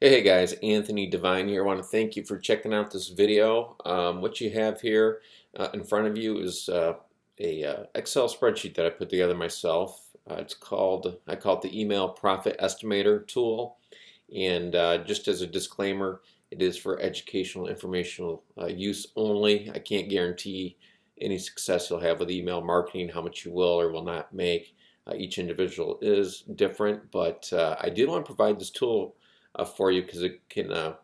Hey guys, Anthony Devine here. I want to thank you for checking out this video. What you have here in front of you is a Excel spreadsheet that I put together myself. I call it the Email Profit Estimator tool. And just as a disclaimer, it is for educational, informational use only. I can't guarantee any success you'll have with email marketing, how much you will or will not make. Each individual is different, but I did want to provide this tool for you because it can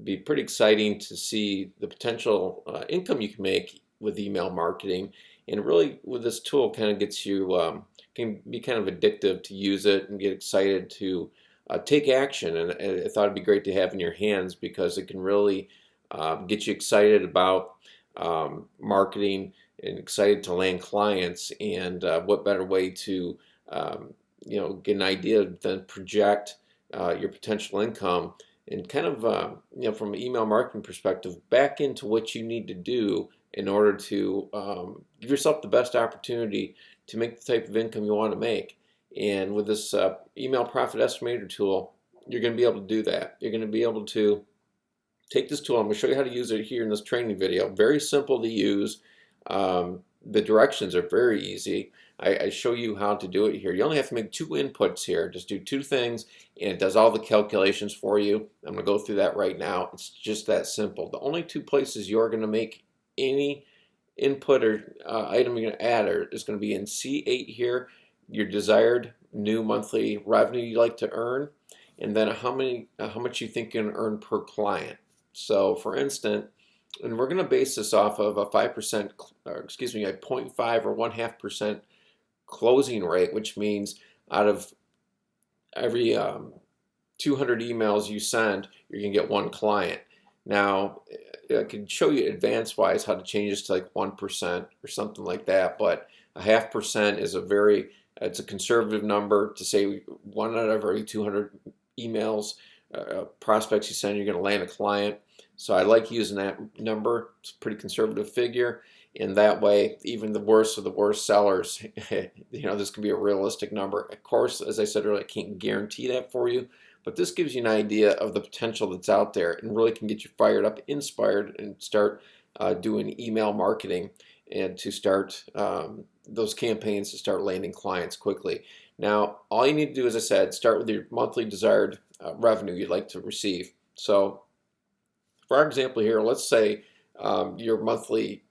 be pretty exciting to see the potential income you can make with email marketing. And really, with this tool, kind of gets you can be kind of addictive to use it and get excited to take action. And I thought it'd be great to have in your hands because it can really get you excited about marketing and excited to land clients. And what better way to get an idea than project your potential income and kind of from an email marketing perspective back into what you need to do in order to give yourself the best opportunity to make the type of income you want to make. And with this email profit estimator tool, you're going to be able to do that. You're going to be able to take this tool. I'm going to show you how to use it here in this training video. Very simple to use. The directions are very easy. I show you how to do it here. You only have to make two inputs here. Just do two things and it does all the calculations for you. I'm going to go through that right now. It's just that simple. The only two places you're going to make any input or item you're going to add is going to be in C8 here, your desired new monthly revenue you like to earn, and then how much you think you can earn per client. So for instance, and we're going to base this off of a 5%, or excuse me, a 0.5 or 1/2% closing rate, which means out of every 200 emails you send, you're going to get one client. Now, I can show you advanced-wise how to change this to like 1% or something like that, but a 0.5% is it's a conservative number to say one out of every 200 emails, prospects you send, you're going to land a client. So I like using that number. It's a pretty conservative figure. And that way, even the worst of the worst sellers, this can be a realistic number. Of course, as I said earlier, I can't guarantee that for you, but this gives you an idea of the potential that's out there and really can get you fired up, inspired, and start doing email marketing and to start those campaigns to start landing clients quickly. Now, all you need to do, as I said, start with your monthly desired revenue you'd like to receive. So, for our example here, let's say your monthly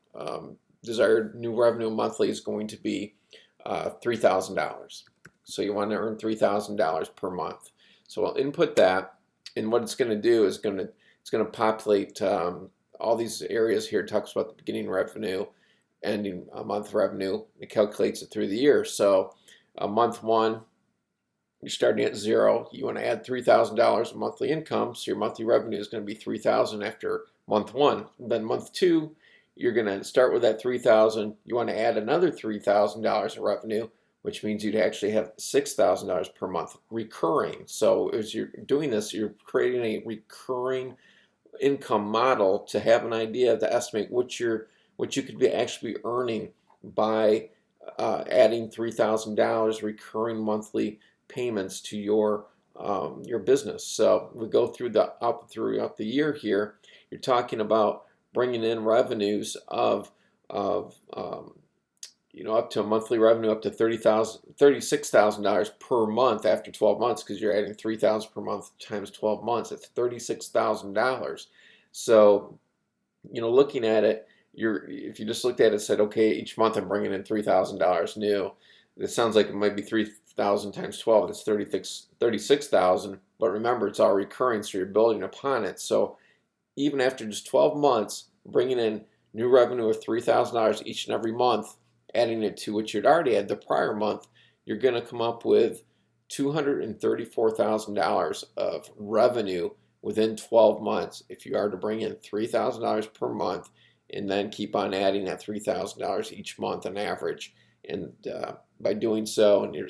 desired new revenue monthly is going to be $3,000. So you want to earn $3,000 per month. So I'll input that, and what it's going to do is it's going to populate all these areas here. It talks about the beginning revenue, ending month revenue. It calculates it through the year. So month one, you're starting at zero. You want to add $3,000 of monthly income, so your monthly revenue is going to be $3,000 after month one. Then month two, you're going to start with that $3,000. You want to add another $3,000 of revenue, which means you'd actually have $6,000 per month recurring. So as you're doing this, you're creating a recurring income model to have an idea to estimate what you could be actually earning by adding $3,000 recurring monthly payments to your business. So we go throughout the year here. You're talking about bringing in revenues of up to a monthly revenue up to $36,000 per month after 12 months, because you're adding $3,000 per month times 12 months. It's $36,000. So looking at it, if you just looked at it and said, okay, each month I'm bringing in $3,000 new, it sounds like it might be 3,000 times 12. It's 36,000. But remember, it's all recurring, so you're building upon it. So even after just 12 months, bringing in new revenue of $3,000 each and every month, adding it to what you'd already had the prior month, you're going to come up with $234,000 of revenue within 12 months if you are to bring in $3,000 per month and then keep on adding that $3,000 each month on average. And by doing so, and you're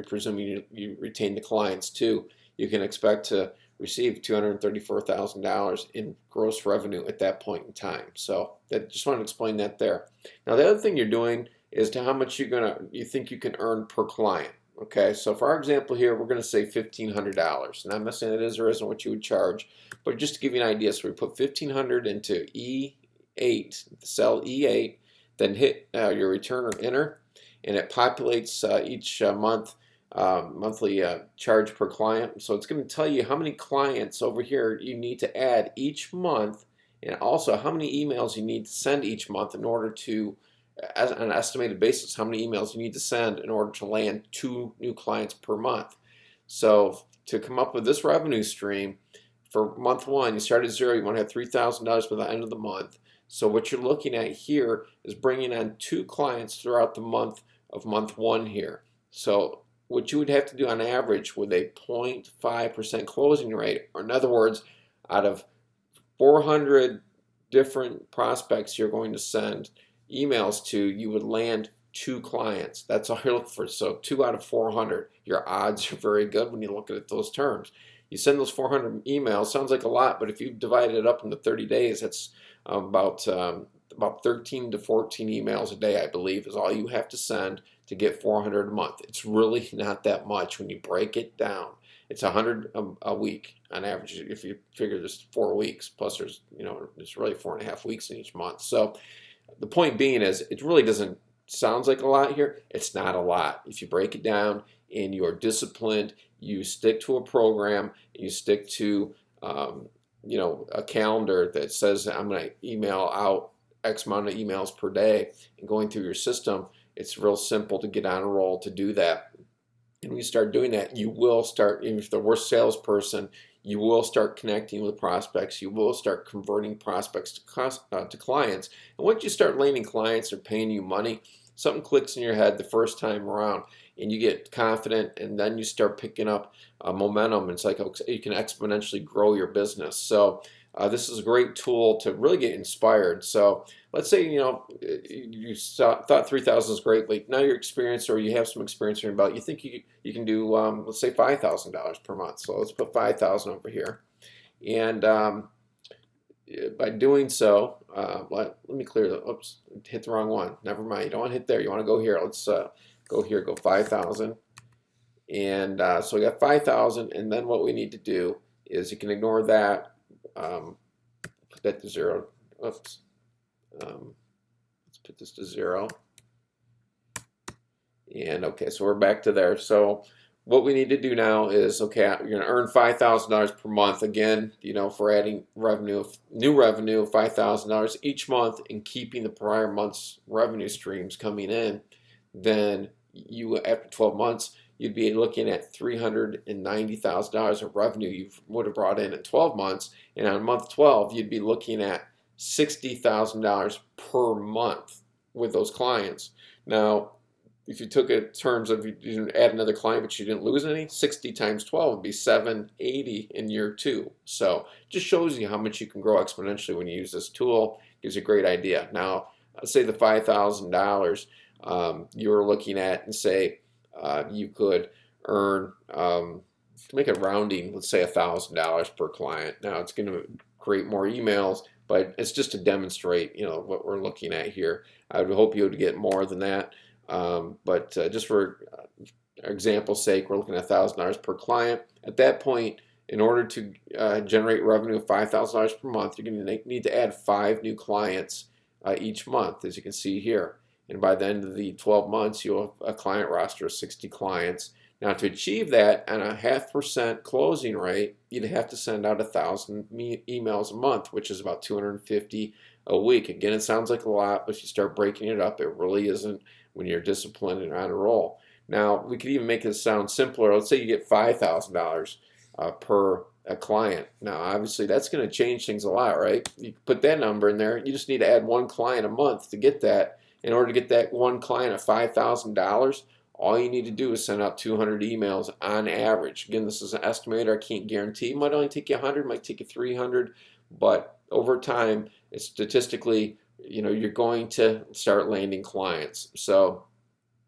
presuming you retain the clients too, you can expect to receive $234,000 in gross revenue at that point in time. So just want to explain that there. Now the other thing you're doing is to how much you think you can earn per client. Okay, so for our example here, we're going to say $1,500. And I'm not saying it is or isn't what you would charge, but just to give you an idea, so we put 1,500 into E8, cell E8, then hit your return or enter, and it populates each month, monthly charge per client. So it's going to tell you how many clients over here you need to add each month, and also how many emails you need to send each month in order to, as on an estimated basis, how many emails you need to send in order to land 2 new clients per month. So to come up with this revenue stream for month 1, you start at 0, you want to have $3,000 by the end of the month. So what you're looking at here is bringing on 2 clients throughout the month of month 1 here. So what you would have to do on average with a 0.5% closing rate, or in other words, out of 400 different prospects you're going to send emails to, you would land 2 clients. That's all you're looking for. So 2 out of 400. Your odds are very good when you look at those terms. You send those 400 emails, sounds like a lot, but if you divide it up into 30 days, that's about 13 to 14 emails a day, I believe, is all you have to send to get 400 a month. It's really not that much when you break it down. It's 100 a week on average if you figure there's 4 weeks, plus there's really 4.5 weeks in each month. So the point being is, it really doesn't sounds like a lot here. It's not a lot. If you break it down and you're disciplined, you stick to a program, you stick to a calendar that says I'm going to email out X amount of emails per day, and going through your system, it's real simple to get on a roll to do that. And when you start doing that, you will start, even if the worst salesperson, you will start connecting with prospects. You will start converting prospects to clients. And once you start landing clients or paying you money, something clicks in your head the first time around, and you get confident, and then you start picking up momentum. It's like you can exponentially grow your business. So this is a great tool to really get inspired. So let's say you thought 3,000 is great, but now you're experienced, or you have some experience in your belt. You think you can do let's say $5,000 per month. So let's put 5,000 over here, and by doing so, let me clear the. Oops, hit the wrong one. Never mind. You don't want to hit there. You want to go here. Let's go here. Go 5,000, and so we got 5,000. And then what we need to do is, you can ignore that. Put that to 0. Oops. Let's put this to 0. And okay, so we're back to there. So what we need to do now is, okay, you're going to earn $5,000 per month. Again, for adding new revenue of $5,000 each month and keeping the prior month's revenue streams coming in, then you, after 12 months, you'd be looking at $390,000 of revenue you would have brought in 12 months. And on month 12, you'd be looking at $60,000 per month with those clients. Now, if you took it in terms of, you didn't add another client but you didn't lose any, 60 times 12 would be 780 in year 2. So just shows you how much you can grow exponentially when you use this tool. Gives you a great idea. Now, let's say the $5,000 you're looking at, and say you could earn, to make it rounding, let's say $1,000 per client. Now it's going to create more emails, but it's just to demonstrate what we're looking at here. I would hope you would get more than that. But just for example's sake, we're looking at $1,000 per client. At that point, in order to generate revenue of $5,000 per month, you're going to need to add 5 new clients each month, as you can see here. And by the end of the 12 months, you'll have a client roster of 60 clients. Now, to achieve that on a 0.5% closing rate, you'd have to send out 1,000 emails a month, which is about 250 a week. Again, it sounds like a lot, but if you start breaking it up, it really isn't when you're disciplined and on a roll. Now, we could even make this sound simpler. Let's say you get $5,000 per client. Now, obviously, that's going to change things a lot, right? You put that number in there. You just need to add 1 client a month to get that. In order to get that 1 client at $5,000, all you need to do is send out 200 emails on average. Again, this is an estimator. I can't guarantee. It might only take you 100, might take you 300, but over time, it's statistically, you're going to start landing clients. So,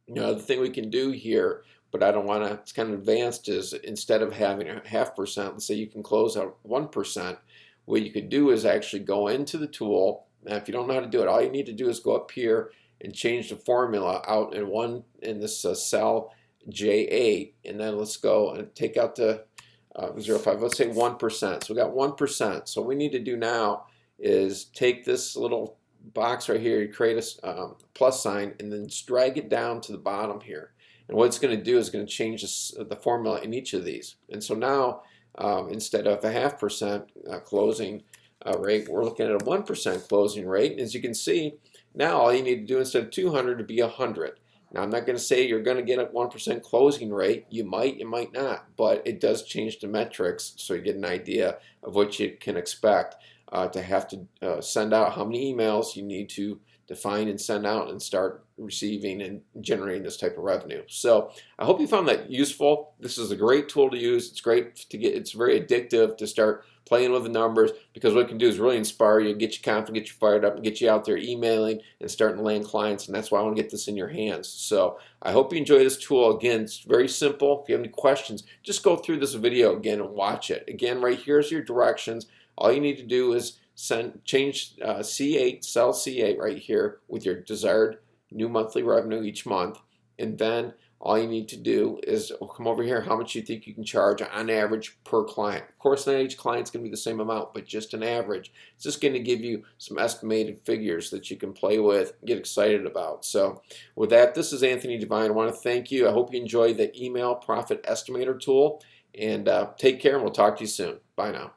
the thing we can do here, but I don't want to, it's kind of advanced, is instead of having a 0.5%, let's say you can close out 1%, what you could do is actually go into the tool. Now, if you don't know how to do it, all you need to do is go up here and change the formula out in this cell J8, and then let's go and take out the 0.5. Let's say 1%. So we got 1%. So what we need to do now is take this little box right here, you create a plus sign, and then just drag it down to the bottom here. And what it's going to do is going to change the formula in each of these. And so now, instead of a 0.5% closing rate, we're looking at a 1% closing rate. And as you can see, now all you need to do instead of 200 to be 100. Now, I'm not going to say you're going to get a 1% closing rate. You might not, but it does change the metrics so you get an idea of what you can expect to have to send out, how many emails you need to define and send out and start receiving and generating this type of revenue. So I hope you found that useful. This is a great tool to use. It's great to get, it's very addictive to start playing with the numbers, because what it can do is really inspire you, get you confident, get you fired up, and get you out there emailing and starting to land clients. And that's why I want to get this in your hands. So I hope you enjoy this tool. Again, it's very simple. If you have any questions, just go through this video again and watch it. Again, right here's your directions. All you need to do is change C8, cell C8 right here with your desired new monthly revenue each month, and then all you need to do is come over here, how much you think you can charge on average per client. Of course, not each client's going to be the same amount, but just an average. It's just going to give you some estimated figures that you can play with and get excited about. So with that, this is Anthony Devine. I want to thank you. I hope you enjoy the email profit estimator tool, and take care, and we'll talk to you soon. Bye now.